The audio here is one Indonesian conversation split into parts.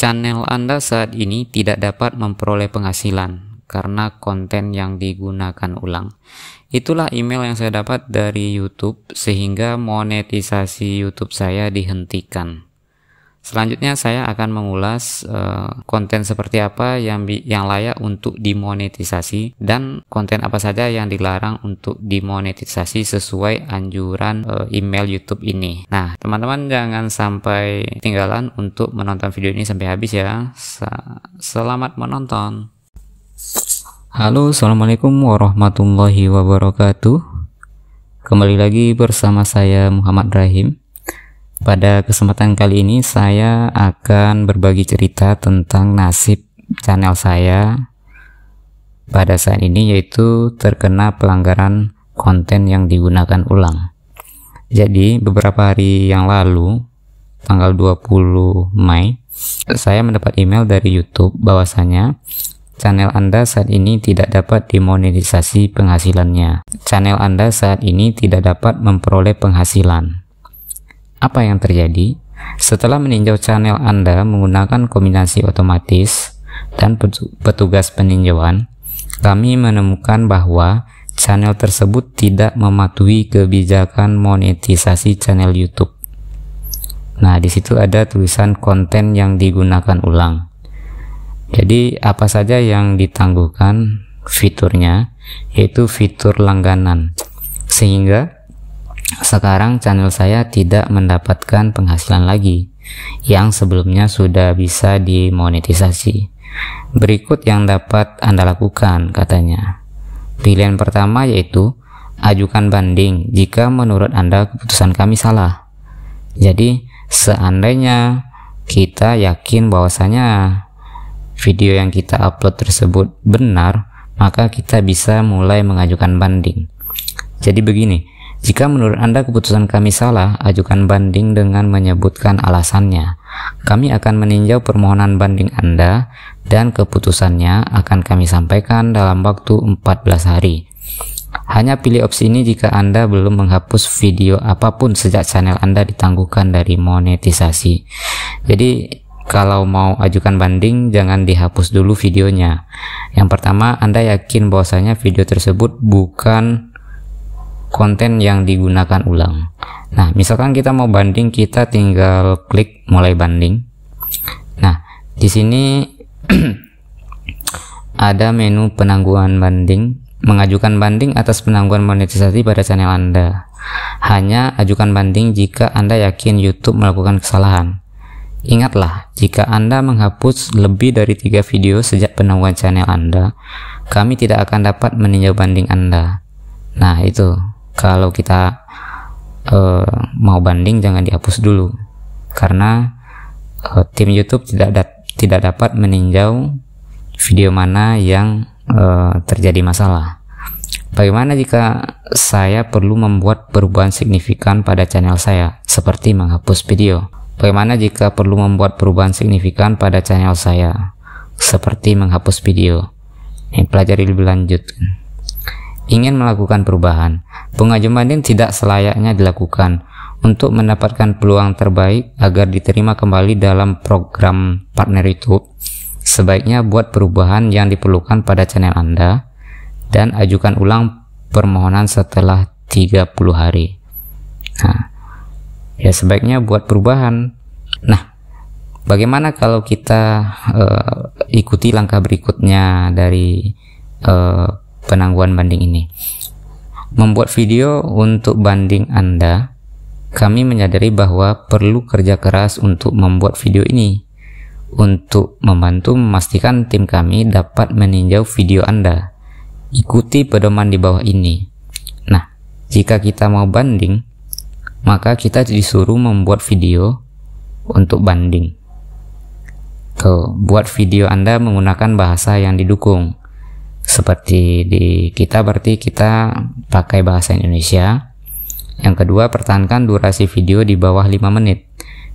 Channel Anda saat ini tidak dapat memperoleh penghasilan karena konten yang digunakan ulang. Itulah email yang saya dapat dari YouTube sehingga monetisasi YouTube saya dihentikan. Selanjutnya saya akan mengulas konten seperti apa yang layak untuk dimonetisasi dan konten apa saja yang dilarang untuk dimonetisasi sesuai anjuran email YouTube ini. Nah, teman-teman jangan sampai ketinggalan untuk menonton video ini sampai habis ya. Selamat menonton. Halo, assalamualaikum warahmatullahi wabarakatuh. Kembali lagi bersama saya Muhammad Rahim. Pada kesempatan kali ini saya akan berbagi cerita tentang nasib channel saya pada saat ini, yaitu terkena pelanggaran konten yang digunakan ulang. Jadi beberapa hari yang lalu, tanggal 20 Mei, saya mendapat email dari YouTube bahwasanya channel Anda saat ini tidak dapat dimonetisasi penghasilannya. Channel Anda saat ini tidak dapat memperoleh penghasilan. Apa yang terjadi? Setelah meninjau channel Anda menggunakan kombinasi otomatis dan petugas peninjauan, kami menemukan bahwa channel tersebut tidak mematuhi kebijakan monetisasi channel YouTube. Nah, di situ ada tulisan konten yang digunakan ulang. Jadi, apa saja yang ditangguhkan fiturnya, yaitu fitur langganan. Sehingga sekarang channel saya tidak mendapatkan penghasilan lagi yang sebelumnya sudah bisa dimonetisasi. Berikut yang dapat Anda lakukan, katanya. Pilihan pertama yaitu ajukan banding jika menurut Anda keputusan kami salah. Jadi seandainya kita yakin bahwasanya video yang kita upload tersebut benar, maka kita bisa mulai mengajukan banding. Jadi begini, jika menurut Anda keputusan kami salah, ajukan banding dengan menyebutkan alasannya. Kami akan meninjau permohonan banding Anda dan keputusannya akan kami sampaikan dalam waktu 14 hari. Hanya pilih opsi ini jika Anda belum menghapus video apapun sejak channel Anda ditangguhkan dari monetisasi. Jadi kalau mau ajukan banding, jangan dihapus dulu videonya. Yang pertama, Anda yakin bahwasanya video tersebut bukan konten yang digunakan ulang. Nah, misalkan kita mau banding, kita tinggal klik mulai banding. Nah, di sini ada menu penangguhan banding, mengajukan banding atas penangguhan monetisasi pada channel Anda. Hanya ajukan banding jika Anda yakin YouTube melakukan kesalahan. Ingatlah, jika Anda menghapus lebih dari 3 video sejak penangguhan channel Anda, kami tidak akan dapat meninjau banding Anda. Nah, itu. Kalau kita mau banding, jangan dihapus dulu, karena tim YouTube tidak dapat meninjau video mana yang terjadi masalah. Bagaimana jika saya perlu membuat perubahan signifikan pada channel saya, seperti menghapus video? Bagaimana jika perlu membuat perubahan signifikan pada channel saya, seperti menghapus video? Ini pelajari lebih lanjut. Ingin melakukan perubahan, pengajuan banding tidak selayaknya dilakukan. Untuk mendapatkan peluang terbaik agar diterima kembali dalam program partner YouTube, sebaiknya buat perubahan yang diperlukan pada channel Anda dan ajukan ulang permohonan setelah 30 hari. Nah, ya sebaiknya buat perubahan. Nah, bagaimana kalau kita ikuti langkah berikutnya dari penangguhan banding ini? Membuat video untuk banding Anda, kami menyadari bahwa perlu kerja keras untuk membuat video ini. Untuk membantu memastikan tim kami dapat meninjau video Anda, ikuti pedoman di bawah ini. Nah, jika kita mau banding, maka kita disuruh membuat video untuk banding. Buat video Anda menggunakan bahasa yang didukung. Seperti di kita, berarti kita pakai bahasa Indonesia. Yang kedua, pertahankan durasi video di bawah 5 menit.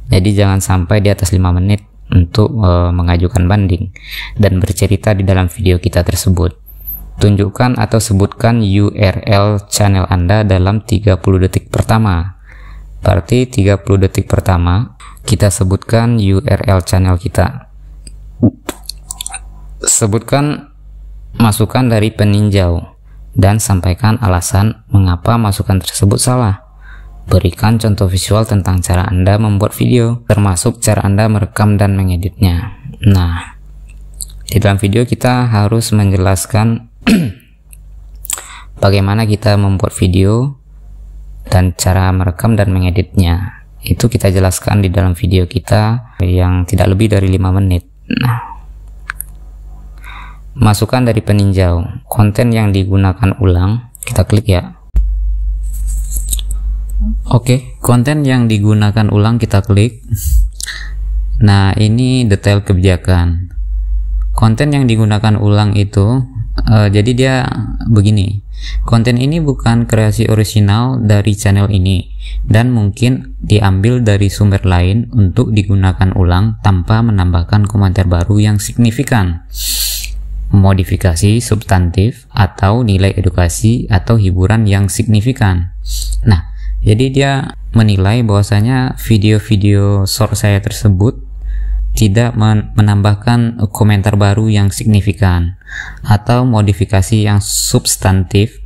Jadi jangan sampai di atas 5 menit untuk mengajukan banding dan bercerita di dalam video kita tersebut. Tunjukkan atau sebutkan URL channel Anda dalam 30 detik pertama. Berarti 30 detik pertama kita sebutkan URL channel kita. Sebutkan masukan dari peninjau dan sampaikan alasan mengapa masukan tersebut salah. Berikan contoh visual tentang cara Anda membuat video, termasuk cara Anda merekam dan mengeditnya. Nah, di dalam video kita harus menjelaskan bagaimana kita membuat video dan cara merekam dan mengeditnya. Itu kita jelaskan di dalam video kita yang tidak lebih dari 5 menit. Nah, masukan dari peninjau, konten yang digunakan ulang, kita klik ya. Oke, konten yang digunakan ulang kita klik. Nah, ini detail kebijakan. Konten yang digunakan ulang itu, jadi dia begini. Konten ini bukan kreasi orisinal dari channel ini dan mungkin diambil dari sumber lain untuk digunakan ulang tanpa menambahkan komentar baru yang signifikan, modifikasi substantif, atau nilai edukasi atau hiburan yang signifikan. Nah, jadi dia menilai bahwasanya video-video short saya tersebut tidak menambahkan komentar baru yang signifikan atau modifikasi yang substantif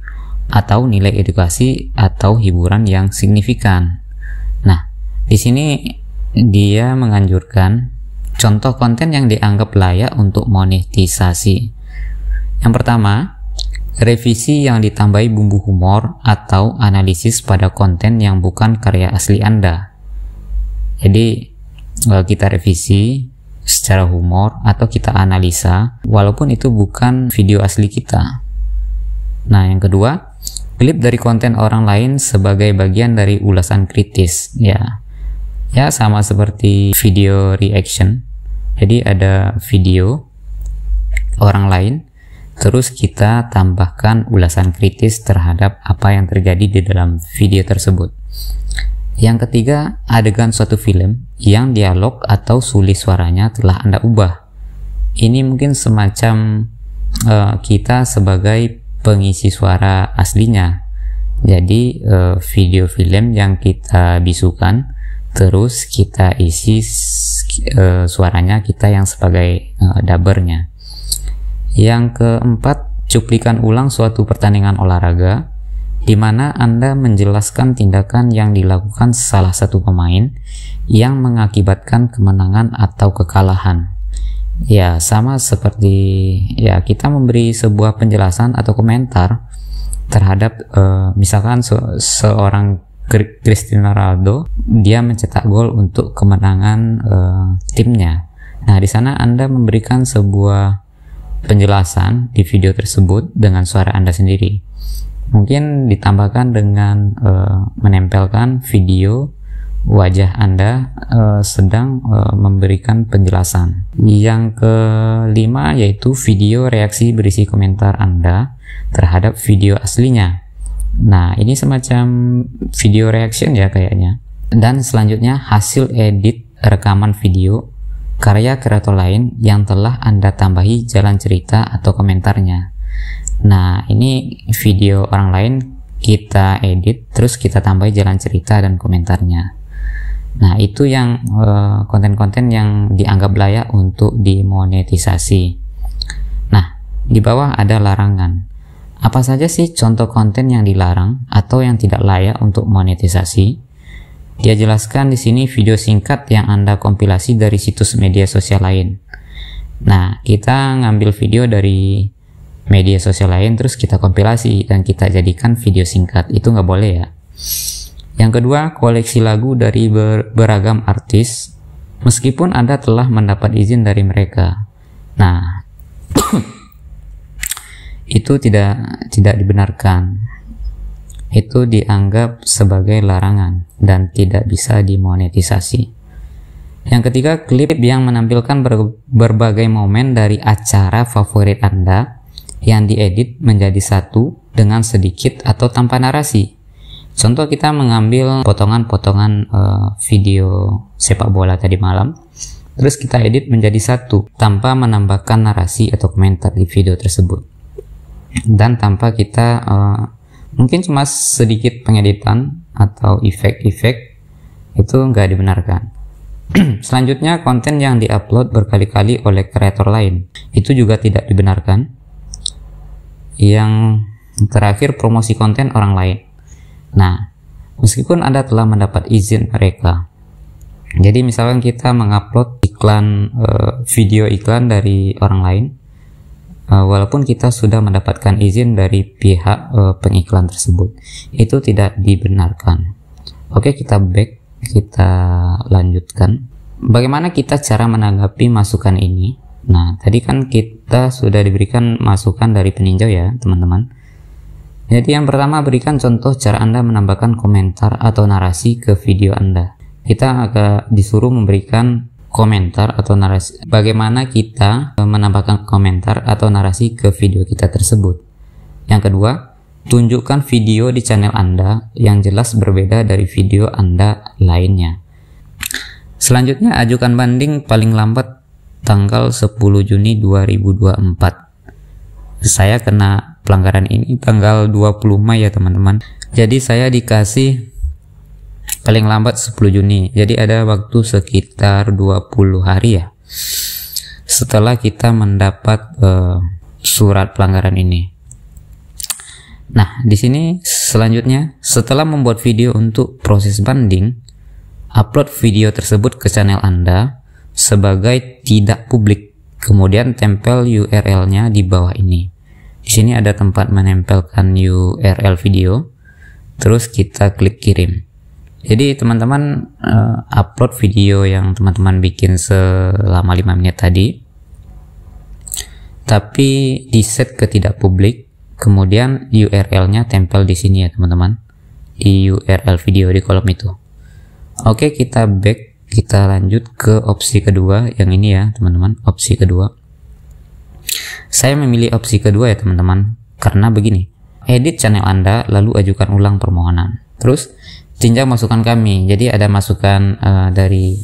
atau nilai edukasi atau hiburan yang signifikan. Nah, di sini dia menganjurkan contoh konten yang dianggap layak untuk monetisasi. Yang pertama, revisi yang ditambahi bumbu humor atau analisis pada konten yang bukan karya asli Anda. Jadi kita revisi secara humor atau kita analisa walaupun itu bukan video asli kita. Nah, yang kedua, klip dari konten orang lain sebagai bagian dari ulasan kritis. Ya sama seperti video reaction. Jadi ada video orang lain, terus kita tambahkan ulasan kritis terhadap apa yang terjadi di dalam video tersebut. Yang ketiga, adegan suatu film yang dialog atau suli suaranya telah Anda ubah. Ini mungkin semacam kita sebagai pengisi suara aslinya. Jadi video film yang kita bisukan, terus kita isi suaranya kita yang sebagai dubbernya. Yang keempat, cuplikan ulang suatu pertandingan olahraga di mana Anda menjelaskan tindakan yang dilakukan salah satu pemain yang mengakibatkan kemenangan atau kekalahan. Ya, sama seperti ya kita memberi sebuah penjelasan atau komentar terhadap misalkan seorang Cristiano Ronaldo, dia mencetak gol untuk kemenangan timnya. Nah, di sana Anda memberikan sebuah penjelasan di video tersebut dengan suara Anda sendiri. Mungkin ditambahkan dengan menempelkan video wajah Anda sedang memberikan penjelasan. Yang kelima yaitu video reaksi berisi komentar Anda terhadap video aslinya. Nah, ini semacam video reaction ya kayaknya. Dan selanjutnya, hasil edit rekaman video karya kreator lain yang telah Anda tambahi jalan cerita atau komentarnya. Nah, ini video orang lain kita edit, terus kita tambah jalan cerita dan komentarnya. Nah, itu yang konten-konten yang dianggap layak untuk dimonetisasi. Nah, di bawah ada larangan. Apa saja sih contoh konten yang dilarang atau yang tidak layak untuk monetisasi? Dia jelaskan di sini video singkat yang Anda kompilasi dari situs media sosial lain. Nah, kita ngambil video dari media sosial lain terus kita kompilasi dan kita jadikan video singkat, itu nggak boleh ya. Yang kedua, koleksi lagu dari beragam artis meskipun Anda telah mendapat izin dari mereka. Nah, itu tidak dibenarkan. Itu dianggap sebagai larangan dan tidak bisa dimonetisasi. Yang ketiga, klip yang menampilkan berbagai momen dari acara favorit Anda yang diedit menjadi satu dengan sedikit atau tanpa narasi. Contoh, kita mengambil potongan-potongan video sepak bola tadi malam, terus kita edit menjadi satu tanpa menambahkan narasi atau komentar di video tersebut, dan tanpa kita mungkin cuma sedikit pengeditan atau efek-efek, itu nggak dibenarkan. Selanjutnya, konten yang diupload berkali-kali oleh kreator lain itu juga tidak dibenarkan. Yang terakhir, promosi konten orang lain. Nah, meskipun Anda telah mendapat izin mereka, jadi misalkan kita mengupload iklan, video iklan dari orang lain, walaupun kita sudah mendapatkan izin dari pihak pengiklan tersebut, itu tidak dibenarkan. Oke, kita back, kita lanjutkan. Bagaimana kita cara menanggapi masukan ini? Nah, tadi kan kita sudah diberikan masukan dari peninjau ya, teman-teman. Jadi yang pertama, berikan contoh cara Anda menambahkan komentar atau narasi ke video Anda. Kita agak disuruh memberikan komentar atau narasi. Bagaimana kita menambahkan komentar atau narasi ke video kita tersebut. Yang kedua, tunjukkan video di channel Anda yang jelas berbeda dari video Anda lainnya. Selanjutnya, ajukan banding paling lambat tanggal 10 Juni 2024. Saya kena pelanggaran ini tanggal 20 Mei ya teman-teman. Jadi saya dikasih paling lambat 10 Juni. Jadi ada waktu sekitar 20 hari ya setelah kita mendapat surat pelanggaran ini. Nah, di sini selanjutnya, setelah membuat video untuk proses banding, upload video tersebut ke channel Anda sebagai tidak publik. Kemudian tempel URL-nya di bawah ini. Di sini ada tempat menempelkan URL video. Terus kita klik kirim. Jadi teman-teman upload video yang teman-teman bikin selama 5 menit tadi, tapi di set ke tidak publik. Kemudian URL-nya tempel di sini ya teman-teman, di URL video di kolom itu. Oke, kita back, kita lanjut ke opsi kedua, yang ini ya teman-teman, opsi kedua. Saya memilih opsi kedua ya teman-teman, karena begini, edit channel Anda lalu ajukan ulang permohonan. Terus tinjau masukan kami. Jadi ada masukan dari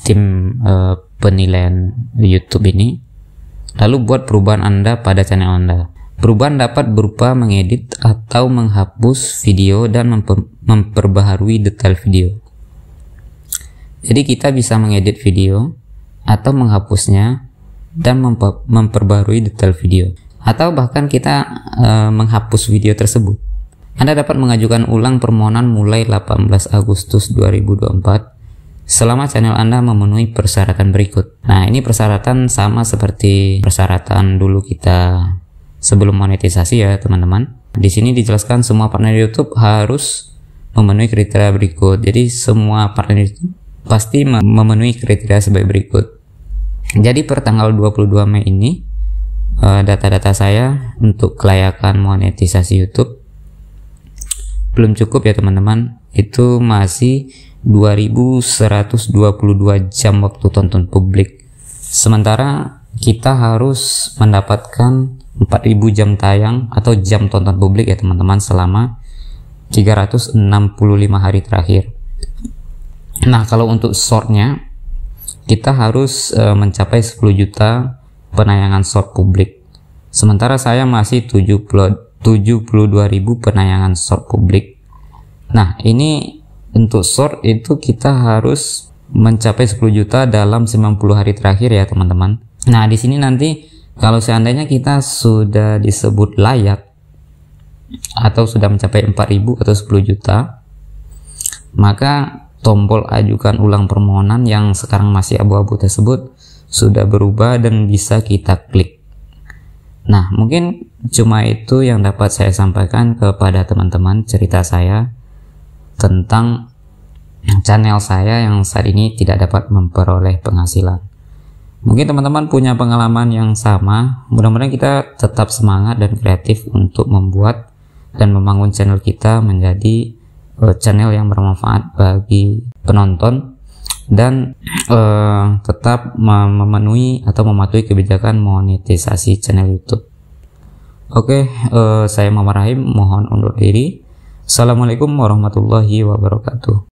tim penilaian YouTube ini. Lalu buat perubahan Anda pada channel Anda. Perubahan dapat berupa mengedit atau menghapus video dan memperbaharui detail video. Jadi kita bisa mengedit video atau menghapusnya dan memperbaharui detail video. Atau bahkan kita menghapus video tersebut. Anda dapat mengajukan ulang permohonan mulai 18 Agustus 2024 selama channel Anda memenuhi persyaratan berikut. Nah, ini persyaratan sama seperti persyaratan dulu kita sebelum monetisasi ya, teman-teman. Di sini dijelaskan semua partner YouTube harus memenuhi kriteria berikut. Jadi semua partner YouTube pasti memenuhi kriteria sebagai berikut. Jadi per tanggal 22 Mei ini data-data saya untuk kelayakan monetisasi YouTube belum cukup ya teman-teman. Itu masih 2122 jam waktu tonton publik. Sementara kita harus mendapatkan 4000 jam tayang atau jam tonton publik ya teman-teman selama 365 hari terakhir. Nah, kalau untuk shortnya kita harus mencapai 10 juta penayangan short publik. Sementara saya masih 72.000 penayangan short publik. Nah, ini untuk short itu kita harus mencapai 10 juta dalam 90 hari terakhir ya teman-teman. Nah, di sini nanti kalau seandainya kita sudah disebut layak atau sudah mencapai 4.000 atau 10 juta, maka tombol ajukan ulang permohonan yang sekarang masih abu-abu tersebut sudah berubah dan bisa kita klik. Nah, mungkin cuma itu yang dapat saya sampaikan kepada teman-teman, cerita saya tentang channel saya yang saat ini tidak dapat memperoleh penghasilan. Mungkin teman-teman punya pengalaman yang sama. Mudah-mudahan kita tetap semangat dan kreatif untuk membuat dan membangun channel kita menjadi channel yang bermanfaat bagi penonton dan tetap memenuhi atau mematuhi kebijakan monetisasi channel YouTube. Oke, saya Muhammad Rahim, mohon undur diri. Assalamualaikum warahmatullahi wabarakatuh.